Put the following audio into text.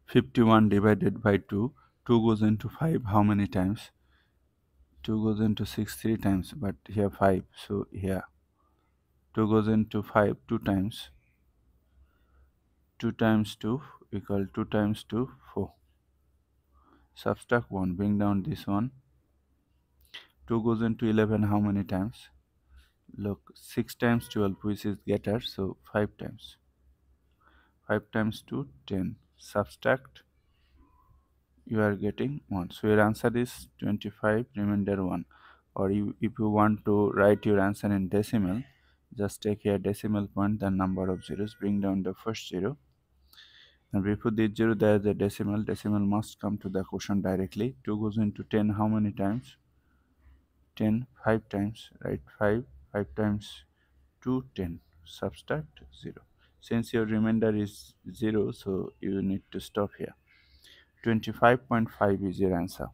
51 divided by 2. 2 goes into 5 how many times? 2 goes into 6 3 times, but here 5. So here 2 goes into 5 2 times. 2 times 2 equal 2 times 2 4. Subtract 1, bring down this one. 2 goes into 11 how many times? Look, 6 times 12, which is getter, so 5 times. 5 times 2 10. Subtract, you are getting 1. So your answer is 25 remainder 1. Or if you want to write your answer in decimal, just take here decimal point, the number of zeros, bring down the first zero, and before this zero there is a decimal. Decimal must come to the quotient directly. 2 goes into 10 how many times? 10 5 times, right? 5 times 2 10. Subtract 0. Since your remainder is 0, so you need to stop here. 25.5 is your answer.